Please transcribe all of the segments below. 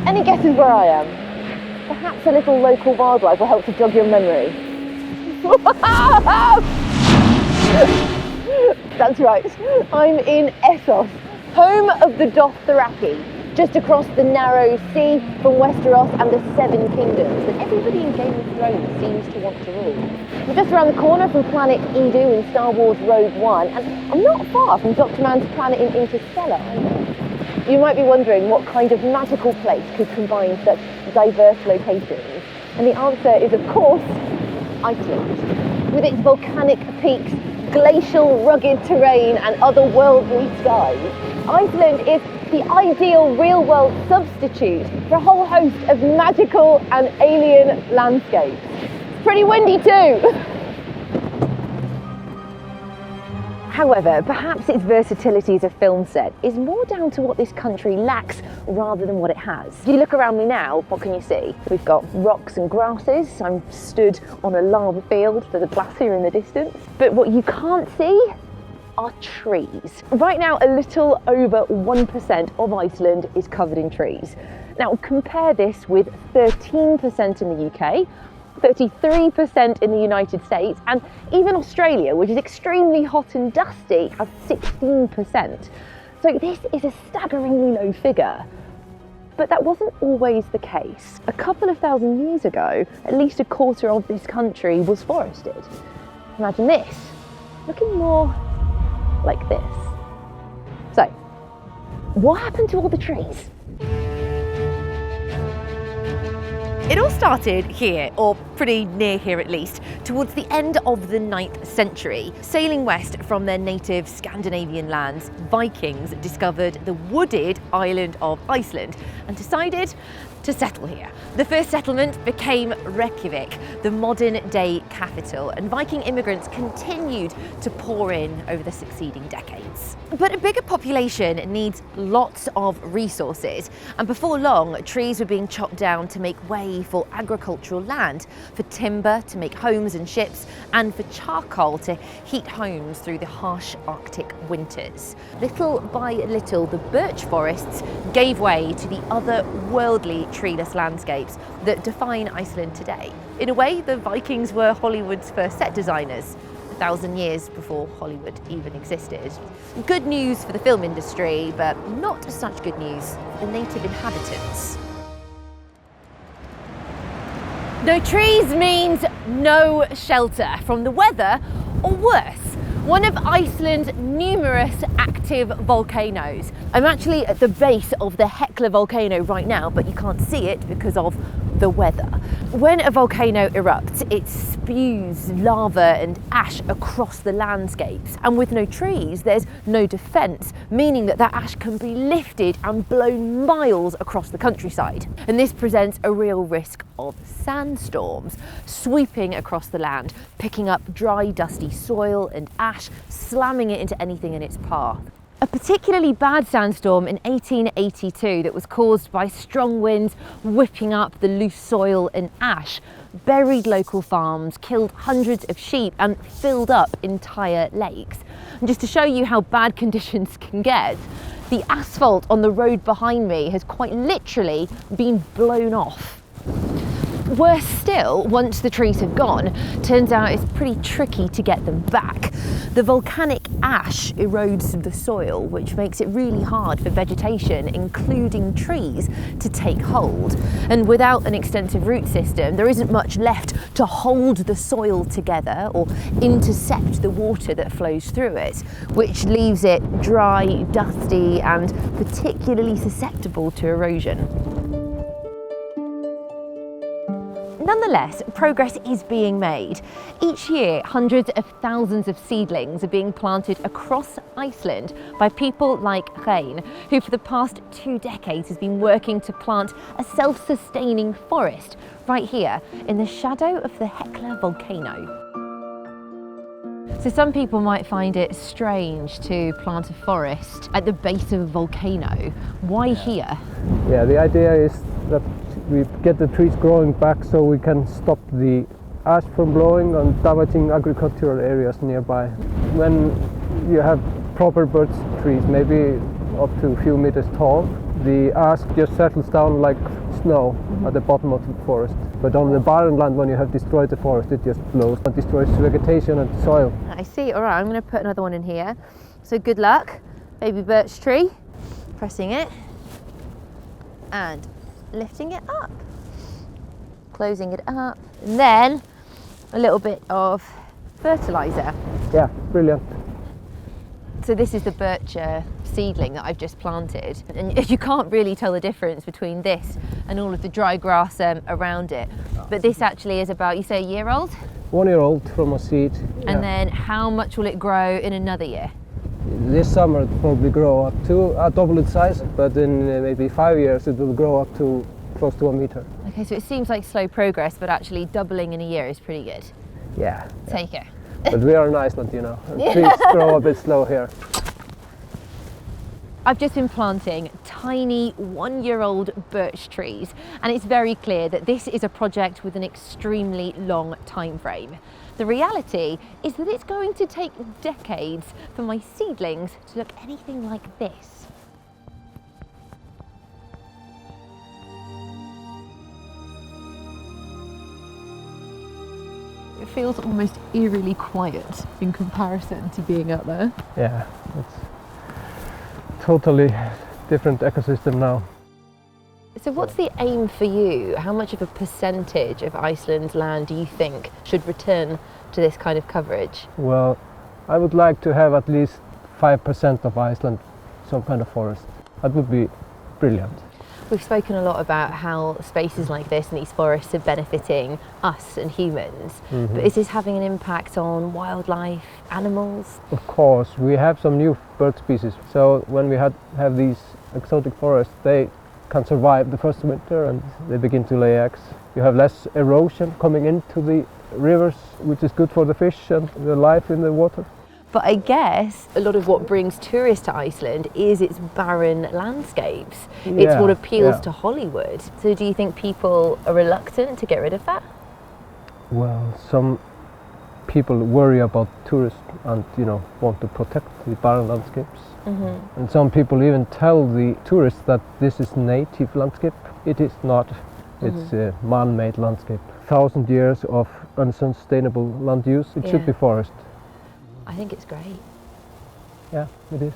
Any guesses where I am? Perhaps a little local wildlife will help to jog your memory. That's right, I'm in Essos, home of the Dothraki, just across the narrow sea from Westeros and the Seven Kingdoms that everybody in Game of Thrones seems to want to rule. We're just around the corner from planet Edu in Star Wars Rogue One, and I'm not far from Dr. Man's planet in Interstellar either. You might be wondering what kind of magical place could combine such diverse locations, and the answer is, of course, Iceland. With its volcanic peaks, glacial rugged terrain and otherworldly skies, Iceland is the ideal real-world substitute for a whole host of magical and alien landscapes. It's pretty windy too! However, perhaps its versatility as a film set is more down to what this country lacks rather than what it has. If you look around me now, what can you see? We've got rocks and grasses. I'm stood on a lava field. There's a glacier in the distance. But what you can't see are trees. Right now, a little over 1% of Iceland is covered in trees. Now, compare this with 13% in the UK, 33% in the United States, and even Australia, which is extremely hot and dusty, has 16%. So this is a staggeringly low figure. But that wasn't always the case. A couple of thousand years ago, at least a quarter of this country was forested. Imagine this, looking more like this. So, what happened to all the trees? It all started here, or pretty near here at least, towards the end of the 9th century. Sailing west from their native Scandinavian lands, Vikings discovered the wooded island of Iceland and decided to settle here. The first settlement became Reykjavik, the modern-day capital, and Viking immigrants continued to pour in over the succeeding decades. But a bigger population needs lots of resources, and before long, trees were being chopped down to make way for agricultural land, for timber to make homes and ships, and for charcoal to heat homes through the harsh Arctic winters. Little by little, the birch forests gave way to the otherworldly treeless landscapes that define Iceland today. In a way, the Vikings were Hollywood's first set designers, 1,000 years before Hollywood even existed. Good news for the film industry, but not such good news for the native inhabitants. No trees means no shelter from the weather, or worse, one of Iceland's numerous active volcanoes. I'm actually at the base of the Hekla volcano right now, but you can't see it because of the weather. When a volcano erupts, it spews lava and ash across the landscapes. And with no trees, there's no defence, meaning that ash can be lifted and blown miles across the countryside. And this presents a real risk of sandstorms, sweeping across the land, picking up dry, dusty soil and ash, slamming it into anything in its path. A particularly bad sandstorm in 1882 that was caused by strong winds whipping up the loose soil and ash buried local farms, killed hundreds of sheep and filled up entire lakes. And just to show you how bad conditions can get, the asphalt on the road behind me has quite literally been blown off. Worse still, once the trees have gone, turns out it's pretty tricky to get them back. The volcanic ash erodes the soil, which makes it really hard for vegetation, including trees, to take hold. And without an extensive root system, there isn't much left to hold the soil together or intercept the water that flows through it, which leaves it dry, dusty, and particularly susceptible to erosion. Nonetheless, progress is being made. Each year, hundreds of thousands of seedlings are being planted across Iceland by people like Rein, who for the past 2 decades has been working to plant a self-sustaining forest right here in the shadow of the Hekla volcano. So some people might find it strange to plant a forest at the base of a volcano. Why here? Yeah, the idea is that we get the trees growing back so we can stop the ash from blowing and damaging agricultural areas nearby. When you have proper birch trees, maybe up to a few meters tall. The ash just settles down like snow at the bottom of the forest. But on the barren land, when you have destroyed the forest, it just blows and destroys vegetation and soil. I see. All right, I'm going to put another one in here. So good luck, baby birch tree. Pressing it and lifting it up. Closing it up. And then a little bit of fertilizer. Yeah, brilliant. So this is the birch seedling that I've just planted, and you can't really tell the difference between this and all of the dry grass around it. But this actually is about, you say, a year old? 1 year old from a seed. And then how much will it grow in another year? This summer it will probably grow up to double its size, but in maybe 5 years it will grow up to close to 1 meter. Okay, so it seems like slow progress, but actually doubling in a year is pretty good. Yeah. Take it. But we are in Iceland, you know, and trees grow a bit slow here. I've just been planting tiny 1-year-old birch trees, and it's very clear that this is a project with an extremely long time frame. The reality is that it's going to take decades for my seedlings to look anything like this. It feels almost eerily quiet in comparison to being up there. Yeah, it's totally different ecosystem now. So what's the aim for you? How much of a percentage of Iceland's land do you think should return to this kind of coverage? Well, I would like to have at least 5% of Iceland some kind of forest. That would be brilliant. We've spoken a lot about how spaces like this and these forests are benefiting us and humans, but is this having an impact on wildlife, animals? Of course, we have some new bird species, so when we have these exotic forests, they can survive the first winter and they begin to lay eggs. You have less erosion coming into the rivers, which is good for the fish and the life in the water. But I guess a lot of what brings tourists to Iceland is its barren landscapes. It's what appeals to Hollywood. So do you think people are reluctant to get rid of that? Well, some people worry about tourists and, you know, want to protect the barren landscapes. And some people even tell the tourists that this is native landscape. It is not. It's a man-made landscape. 1,000 years of unsustainable land use. It should be forest. I think it's great. Yeah, it is.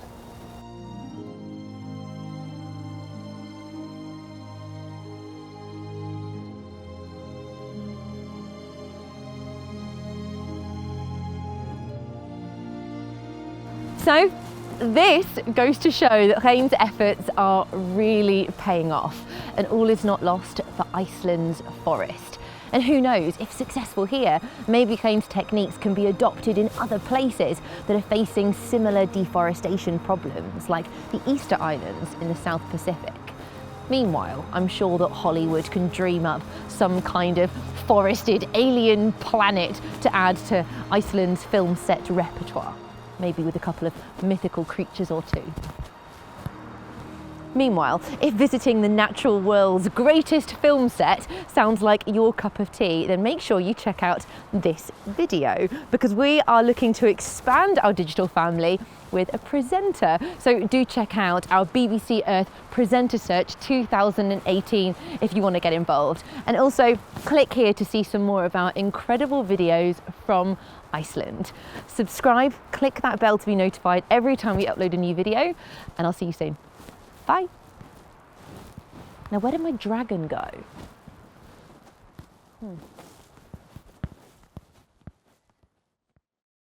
So this goes to show that Chaim's efforts are really paying off, and all is not lost for Iceland's forest. And who knows, if successful here, maybe Chaim's techniques can be adopted in other places that are facing similar deforestation problems, like the Easter Islands in the South Pacific. Meanwhile, I'm sure that Hollywood can dream up some kind of forested alien planet to add to Iceland's film set repertoire, maybe with a couple of mythical creatures or two. Meanwhile, if visiting the natural world's greatest film set sounds like your cup of tea, then make sure you check out this video, because we are looking to expand our digital family with a presenter. So do check out our BBC Earth Presenter Search 2018 if you want to get involved. And also click here to see some more of our incredible videos from Iceland. Subscribe, click that bell to be notified every time we upload a new video, and I'll see you soon. Bye. Now, where did my dragon go?